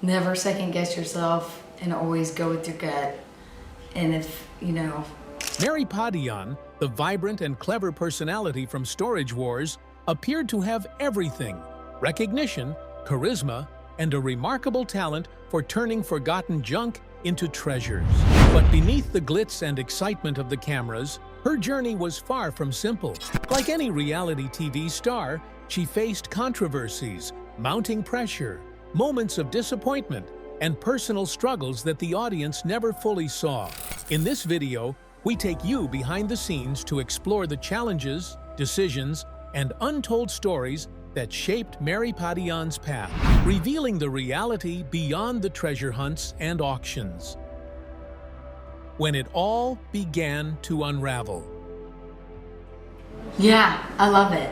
never second guess yourself and always go with your gut. And if, Mary Padian, the vibrant and clever personality from Storage Wars, appeared to have everything: recognition, charisma, and a remarkable talent for turning forgotten junk into treasures. But beneath the glitz and excitement of the cameras, her journey was far from simple. Like any reality TV star, she faced controversies, mounting pressure, moments of disappointment, and personal struggles that the audience never fully saw. In this video, we take you behind the scenes to explore the challenges, decisions, and untold stories that shaped Mary Padian's path, revealing the reality beyond the treasure hunts and auctions. When it all began to unravel. yeah, I love it.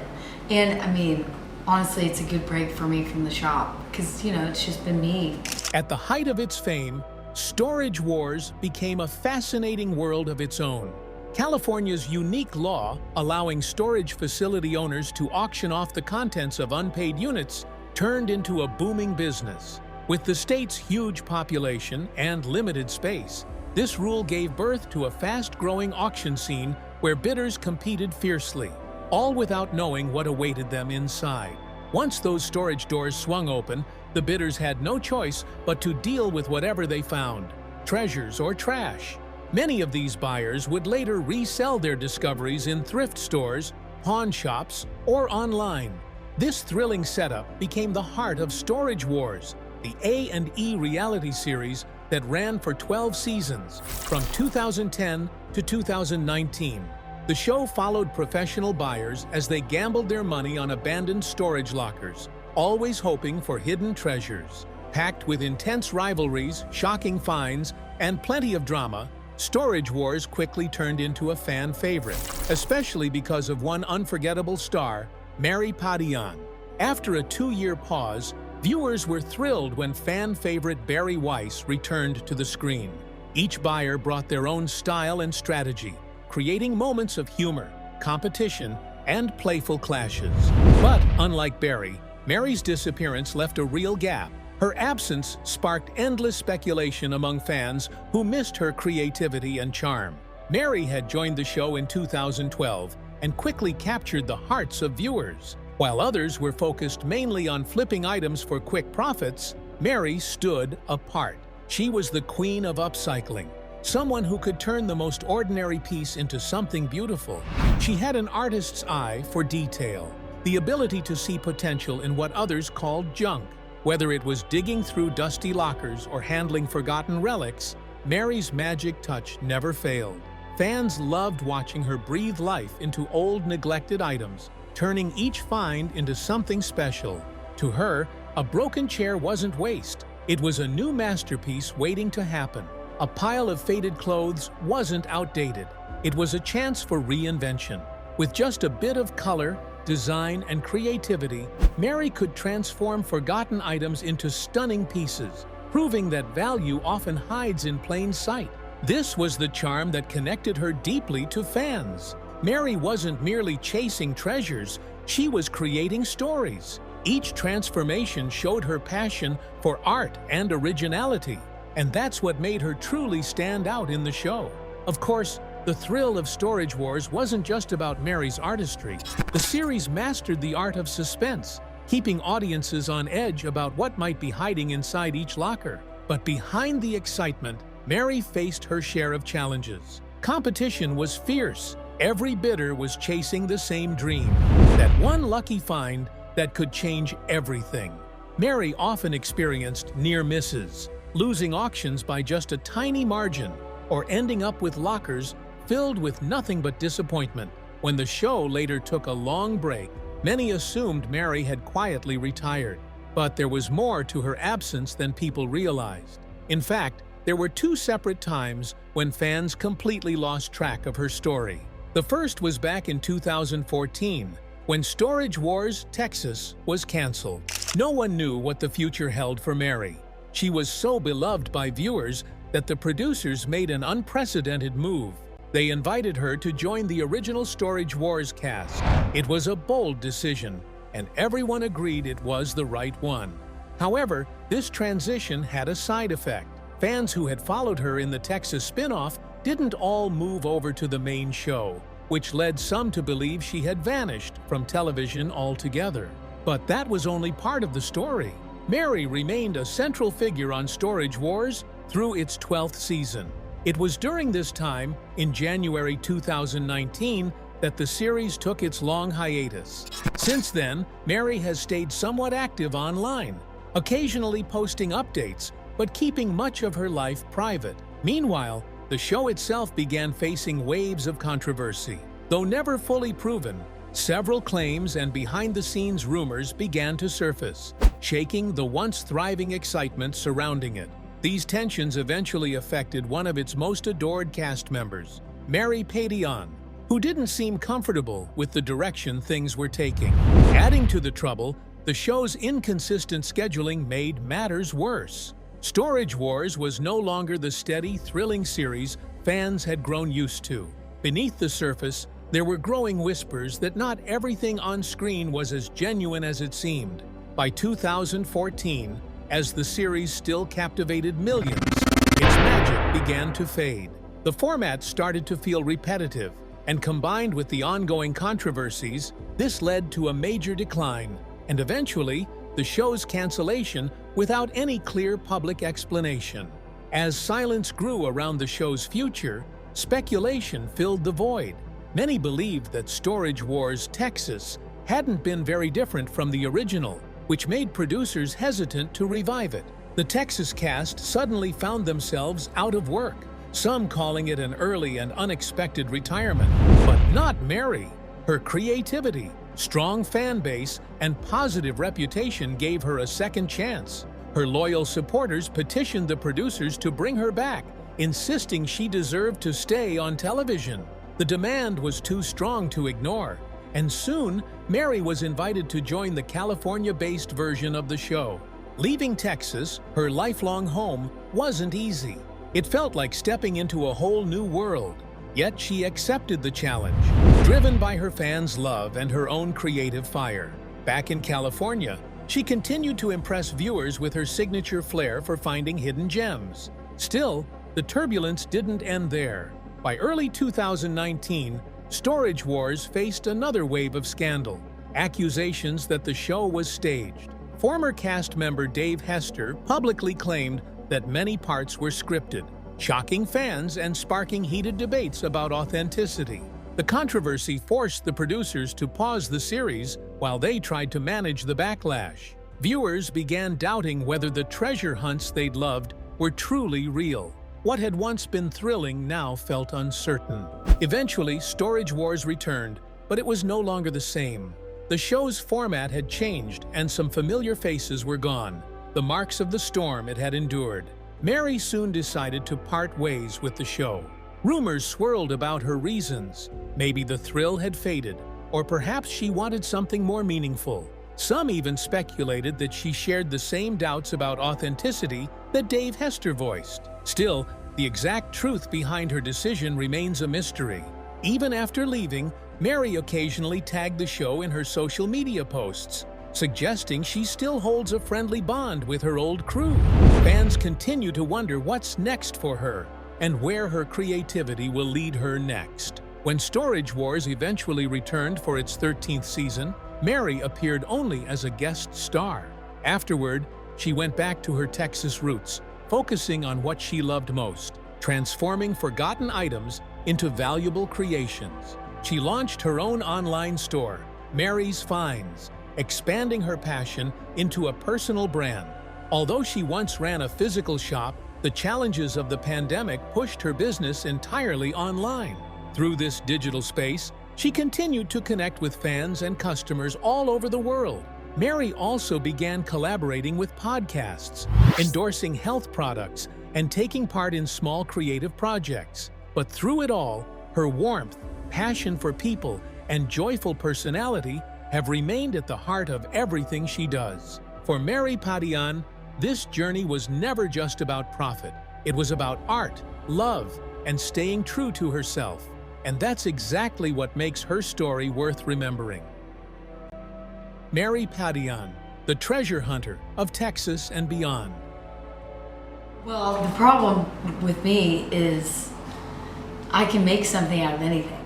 And I mean, honestly, it's a good break for me from the shop because, it's just been me. At the height of its fame, Storage Wars became a fascinating world of its own. California's unique law, allowing storage facility owners to auction off the contents of unpaid units, turned into a booming business. With the state's huge population and limited space, this rule gave birth to a fast-growing auction scene where bidders competed fiercely, all without knowing what awaited them inside. Once those storage doors swung open, the bidders had no choice but to deal with whatever they found, treasures or trash. Many of these buyers would later resell their discoveries in thrift stores, pawn shops, or online. This thrilling setup became the heart of Storage Wars, the A&E reality series that ran for 12 seasons, from 2010 to 2019. The show followed professional buyers as they gambled their money on abandoned storage lockers, always hoping for hidden treasures. Packed with intense rivalries, shocking finds, and plenty of drama, Storage Wars quickly turned into a fan favorite, especially because of one unforgettable star, Mary Padian. After a 2-year pause, viewers were thrilled when fan favorite Barry Weiss returned to the screen. Each buyer brought their own style and strategy, creating moments of humor, competition, and playful clashes. But unlike Barry, Mary's disappearance left a real gap. Her absence sparked endless speculation among fans who missed her creativity and charm. Mary had joined the show in 2012 and quickly captured the hearts of viewers. While others were focused mainly on flipping items for quick profits, Mary stood apart. She was the queen of upcycling, someone who could turn the most ordinary piece into something beautiful. She had an artist's eye for detail, the ability to see potential in what others called junk. Whether it was digging through dusty lockers or handling forgotten relics, Mary's magic touch never failed. Fans loved watching her breathe life into old, neglected items, turning each find into something special. To her, a broken chair wasn't waste. It was a new masterpiece waiting to happen. A pile of faded clothes wasn't outdated. It was a chance for reinvention. With just a bit of color, design, and creativity, Mary could transform forgotten items into stunning pieces, proving that value often hides in plain sight. This was the charm that connected her deeply to fans. Mary wasn't merely chasing treasures, she was creating stories. Each transformation showed her passion for art and originality, and that's what made her truly stand out in the show. Of course, the thrill of Storage Wars wasn't just about Mary's artistry. The series mastered the art of suspense, keeping audiences on edge about what might be hiding inside each locker. But behind the excitement, Mary faced her share of challenges. Competition was fierce. Every bidder was chasing the same dream, that one lucky find that could change everything. Mary often experienced near misses, losing auctions by just a tiny margin, or ending up with lockers filled with nothing but disappointment. When the show later took a long break, many assumed Mary had quietly retired. But there was more to her absence than people realized. In fact, there were 2 separate times when fans completely lost track of her story. The first was back in 2014, when Storage Wars Texas was canceled. No one knew what the future held for Mary. She was so beloved by viewers that the producers made an unprecedented move. They invited her to join the original Storage Wars cast. It was a bold decision, and everyone agreed it was the right one. However, this transition had a side effect. Fans who had followed her in the Texas spin-off didn't all move over to the main show, which led some to believe she had vanished from television altogether. But that was only part of the story. Mary remained a central figure on Storage Wars through its 12th season. It was during this time, in January 2019, that the series took its long hiatus. Since then, Mary has stayed somewhat active online, occasionally posting updates, but keeping much of her life private. Meanwhile, the show itself began facing waves of controversy. Though never fully proven, several claims and behind-the-scenes rumors began to surface, shaking the once thriving excitement surrounding it. These tensions eventually affected one of its most adored cast members, Mary Padian, who didn't seem comfortable with the direction things were taking. Adding to the trouble, the show's inconsistent scheduling made matters worse. Storage Wars was no longer the steady, thrilling series fans had grown used to. Beneath the surface, there were growing whispers that not everything on screen was as genuine as it seemed. By 2014, as the series still captivated millions, its magic began to fade. The format started to feel repetitive, and combined with the ongoing controversies, this led to a major decline, and eventually, the show's cancellation without any clear public explanation. As silence grew around the show's future, speculation filled the void. Many believed that Storage Wars Texas hadn't been very different from the original, which made producers hesitant to revive it. The Texas cast suddenly found themselves out of work, some calling it an early and unexpected retirement. But not Mary. Her creativity, strong fan base, and positive reputation gave her a second chance. Her loyal supporters petitioned the producers to bring her back, insisting she deserved to stay on television. The demand was too strong to ignore, and soon Mary was invited to join the California-based version of the show. Leaving Texas, her lifelong home, wasn't easy. It felt like stepping into a whole new world. Yet she accepted the challenge, driven by her fans' love and her own creative fire. Back in California, she continued to impress viewers with her signature flair for finding hidden gems. Still, the turbulence didn't end there. By early 2019, Storage Wars faced another wave of scandal, accusations that the show was staged. Former cast member Dave Hester publicly claimed that many parts were scripted, shocking fans and sparking heated debates about authenticity. The controversy forced the producers to pause the series while they tried to manage the backlash. Viewers began doubting whether the treasure hunts they'd loved were truly real. What had once been thrilling now felt uncertain. Eventually, Storage Wars returned, but it was no longer the same. The show's format had changed, and some familiar faces were gone, the marks of the storm it had endured. Mary soon decided to part ways with the show. Rumors swirled about her reasons. Maybe the thrill had faded, or perhaps she wanted something more meaningful. Some even speculated that she shared the same doubts about authenticity that Dave Hester voiced. Still, the exact truth behind her decision remains a mystery. Even after leaving, Mary occasionally tagged the show in her social media posts, suggesting she still holds a friendly bond with her old crew. Fans continue to wonder what's next for her and where her creativity will lead her next. When Storage Wars eventually returned for its 13th season, Mary appeared only as a guest star. Afterward, she went back to her Texas roots, focusing on what she loved most, transforming forgotten items into valuable creations. She launched her own online store, Mary's Finds, expanding her passion into a personal brand. Although she once ran a physical shop, the challenges of the pandemic pushed her business entirely online. Through this digital space, she continued to connect with fans and customers all over the world. Mary also began collaborating with podcasts, endorsing health products, and taking part in small creative projects. But through it all, her warmth, passion for people, and joyful personality have remained at the heart of everything she does. For Mary Padian, this journey was never just about profit. It was about art, love, and staying true to herself. And that's exactly what makes her story worth remembering. Mary Padian, the treasure hunter of Texas and beyond. Well, the problem with me is I can make something out of anything.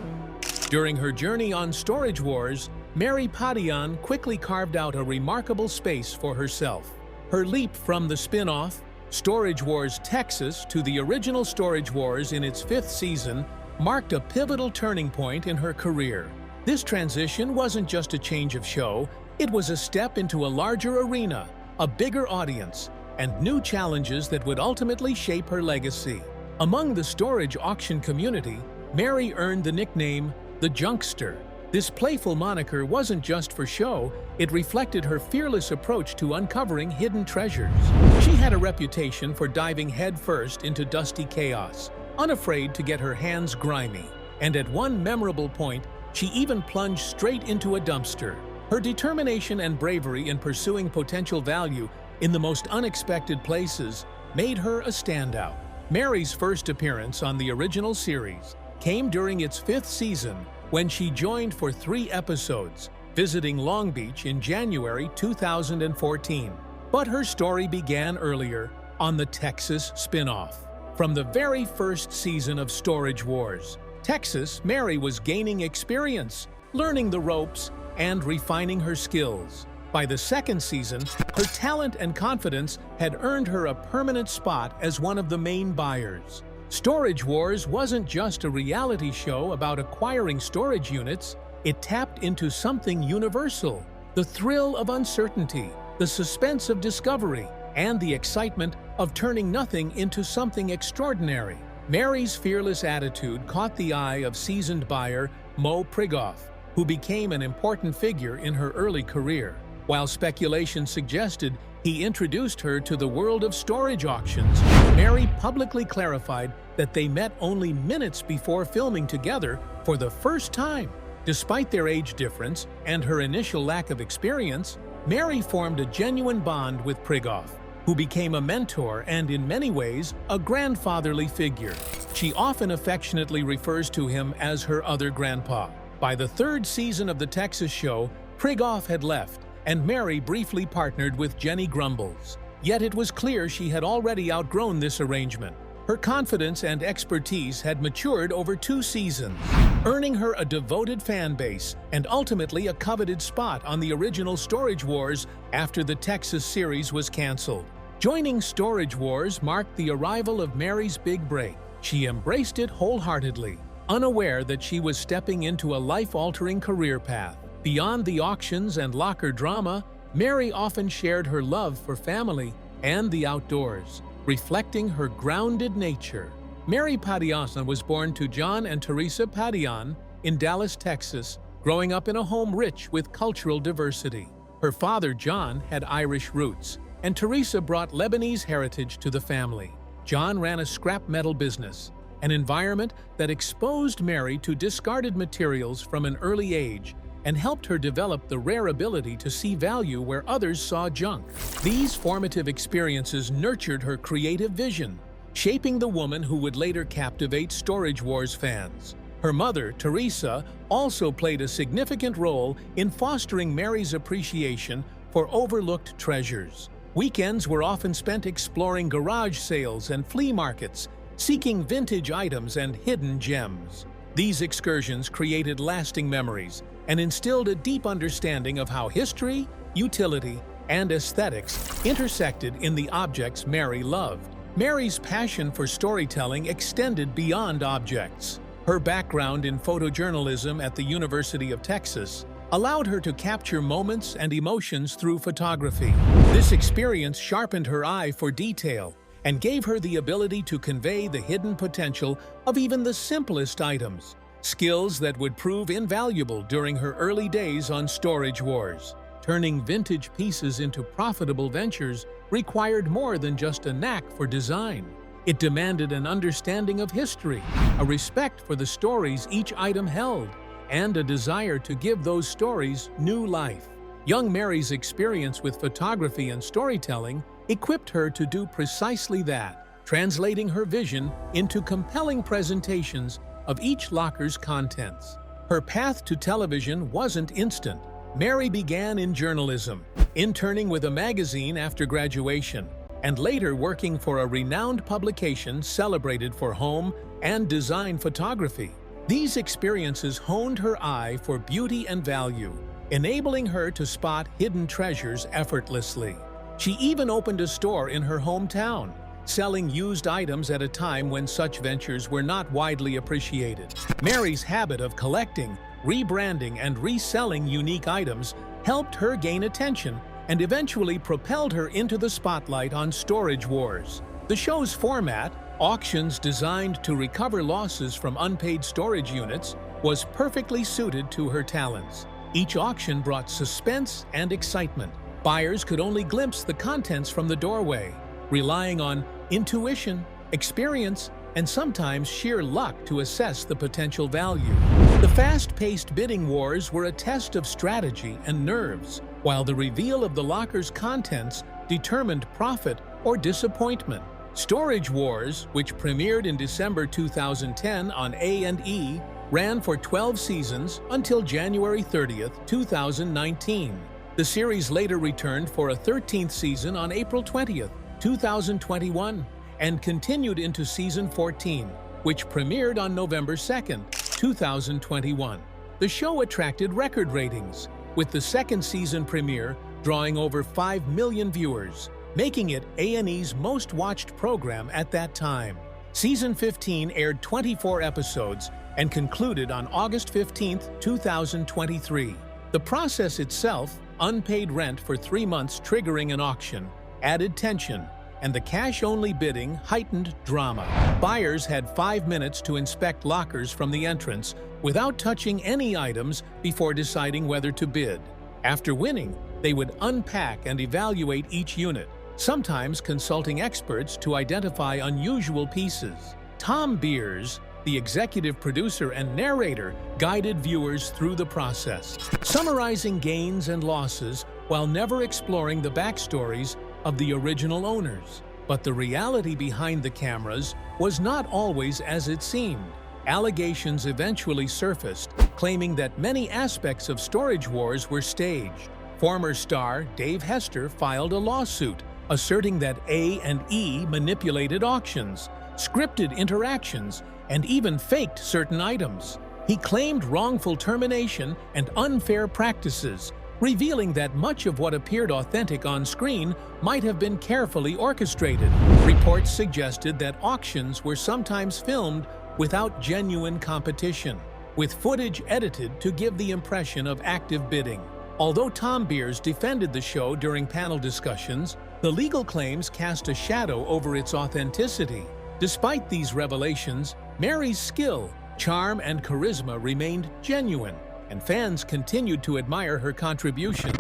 During her journey on Storage Wars, Mary Padian quickly carved out a remarkable space for herself. Her leap from the spin-off, Storage Wars Texas, to the original Storage Wars in its 5th season marked a pivotal turning point in her career. This transition wasn't just a change of show, it was a step into a larger arena, a bigger audience, and new challenges that would ultimately shape her legacy. Among the storage auction community, Mary earned the nickname the Junkster. This playful moniker wasn't just for show, it reflected her fearless approach to uncovering hidden treasures. She had a reputation for diving headfirst into dusty chaos, unafraid to get her hands grimy. And at one memorable point, she even plunged straight into a dumpster. Her determination and bravery in pursuing potential value in the most unexpected places made her a standout. Mary's first appearance on the original series came during its 5th season when she joined for 3 episodes, visiting Long Beach in January 2014. But her story began earlier, on the Texas spin-off. From the very first season of Storage Wars, Texas, Mary was gaining experience, learning the ropes, and refining her skills. By the 2nd season, her talent and confidence had earned her a permanent spot as one of the main buyers. Storage Wars wasn't just a reality show about acquiring storage units, it tapped into something universal: the thrill of uncertainty, the suspense of discovery, and the excitement of turning nothing into something extraordinary. Mary's fearless attitude caught the eye of seasoned buyer Mo Prigoff, who became an important figure in her early career. While speculation suggested he introduced her to the world of storage auctions, Mary publicly clarified that they met only minutes before filming together for the first time. Despite their age difference and her initial lack of experience, Mary formed a genuine bond with Prigoff, who became a mentor and, in many ways, a grandfatherly figure. She often affectionately refers to him as her other grandpa. By the 3rd season of the Texas show, Prigoff had left, and Mary briefly partnered with Jenny Grumbles. Yet it was clear she had already outgrown this arrangement. Her confidence and expertise had matured over 2 seasons, earning her a devoted fan base and ultimately a coveted spot on the original Storage Wars after the Texas series was canceled. Joining Storage Wars marked the arrival of Mary's big break. She embraced it wholeheartedly, unaware that she was stepping into a life-altering career path. Beyond the auctions and locker drama, Mary often shared her love for family and the outdoors, reflecting her grounded nature. Mary Padian was born to John and Teresa Padian in Dallas, Texas, growing up in a home rich with cultural diversity. Her father, John, had Irish roots, and Teresa brought Lebanese heritage to the family. John ran a scrap metal business, an environment that exposed Mary to discarded materials from an early age and helped her develop the rare ability to see value where others saw junk. These formative experiences nurtured her creative vision, shaping the woman who would later captivate Storage Wars fans. Her mother, Teresa, also played a significant role in fostering Mary's appreciation for overlooked treasures. Weekends were often spent exploring garage sales and flea markets, seeking vintage items and hidden gems. These excursions created lasting memories and instilled a deep understanding of how history, utility, and aesthetics intersected in the objects Mary loved. Mary's passion for storytelling extended beyond objects. Her background in photojournalism at the University of Texas allowed her to capture moments and emotions through photography. This experience sharpened her eye for detail and gave her the ability to convey the hidden potential of even the simplest items, skills that would prove invaluable during her early days on Storage Wars. Turning vintage pieces into profitable ventures required more than just a knack for design. It demanded an understanding of history, a respect for the stories each item held, and a desire to give those stories new life. Young Mary's experience with photography and storytelling equipped her to do precisely that, translating her vision into compelling presentations of each locker's contents. Her path to television wasn't instant. Mary began in journalism, interning with a magazine after graduation, and later working for a renowned publication celebrated for home and design photography. These experiences honed her eye for beauty and value, enabling her to spot hidden treasures effortlessly. She even opened a store in her hometown, selling used items at a time when such ventures were not widely appreciated. Mary's habit of collecting, rebranding, and reselling unique items helped her gain attention and eventually propelled her into the spotlight on Storage Wars. The show's format, auctions designed to recover losses from unpaid storage units, was perfectly suited to her talents. Each auction brought suspense and excitement. Buyers could only glimpse the contents from the doorway, relying on intuition, experience, and sometimes sheer luck to assess the potential value. The fast-paced bidding wars were a test of strategy and nerves, while the reveal of the locker's contents determined profit or disappointment. Storage Wars, which premiered in December 2010 on A&E, ran for 12 seasons until January 30, 2019. The series later returned for a 13th season on April 20, 2021, and continued into Season 14, which premiered on November 2, 2021. The show attracted record ratings, with the second season premiere drawing over 5 million viewers, making it A&E's most-watched program at that time. Season 15 aired 24 episodes and concluded on August 15, 2023. The process itself, unpaid rent for 3 months triggering an auction, added tension, and the cash-only bidding heightened drama. Buyers had 5 minutes to inspect lockers from the entrance without touching any items before deciding whether to bid. After winning, they would unpack and evaluate each unit, sometimes consulting experts to identify unusual pieces. Tom Beers, the executive producer and narrator, guided viewers through the process, summarizing gains and losses while never exploring the backstories of the original owners. But the reality behind the cameras was not always as it seemed. Allegations eventually surfaced, claiming that many aspects of Storage Wars were staged. Former star Dave Hester filed a lawsuit, asserting that A&E manipulated auctions, scripted interactions, and even faked certain items. He claimed wrongful termination and unfair practices, revealing that much of what appeared authentic on screen might have been carefully orchestrated. Reports suggested that auctions were sometimes filmed without genuine competition, with footage edited to give the impression of active bidding. Although Tom Beers defended the show during panel discussions, the legal claims cast a shadow over its authenticity. Despite these revelations, Mary's skill, charm, and charisma remained genuine, and fans continued to admire her contributions.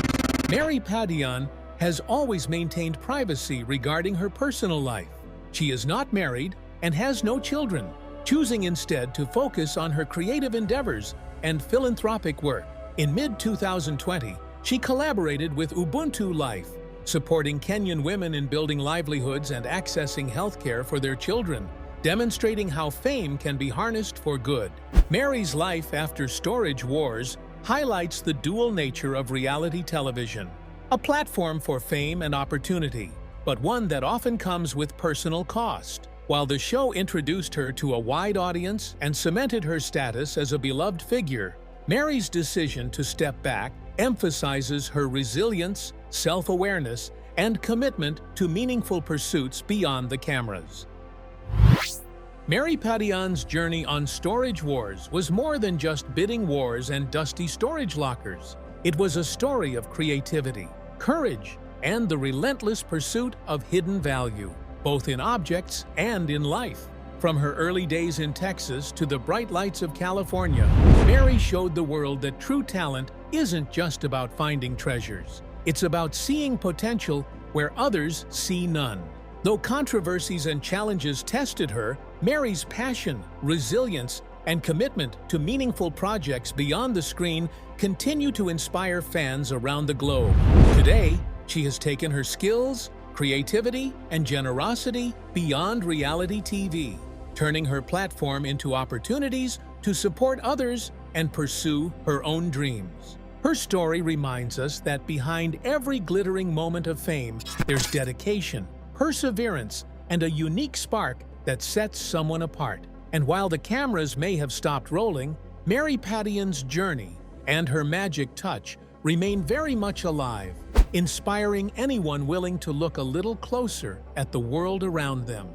Mary Padian has always maintained privacy regarding her personal life. She is not married and has no children, choosing instead to focus on her creative endeavors and philanthropic work. In mid-2020, she collaborated with Ubuntu Life, supporting Kenyan women in building livelihoods and accessing healthcare for their children, demonstrating how fame can be harnessed for good. Mary's life after Storage Wars highlights the dual nature of reality television, a platform for fame and opportunity, but one that often comes with personal cost. While the show introduced her to a wide audience and cemented her status as a beloved figure, Mary's decision to step back emphasizes her resilience, self-awareness, and commitment to meaningful pursuits beyond the cameras. Mary Padian's journey on Storage Wars was more than just bidding wars and dusty storage lockers. It was a story of creativity, courage, and the relentless pursuit of hidden value, both in objects and in life. From her early days in Texas to the bright lights of California, Mary showed the world that true talent isn't just about finding treasures. It's about seeing potential where others see none. Though controversies and challenges tested her, Mary's passion, resilience, and commitment to meaningful projects beyond the screen continue to inspire fans around the globe. Today, she has taken her skills, creativity, and generosity beyond reality TV, turning her platform into opportunities to support others and pursue her own dreams. Her story reminds us that behind every glittering moment of fame, there's dedication, perseverance, and a unique spark that sets someone apart. And while the cameras may have stopped rolling, Mary Padian's journey and her magic touch remain very much alive, inspiring anyone willing to look a little closer at the world around them.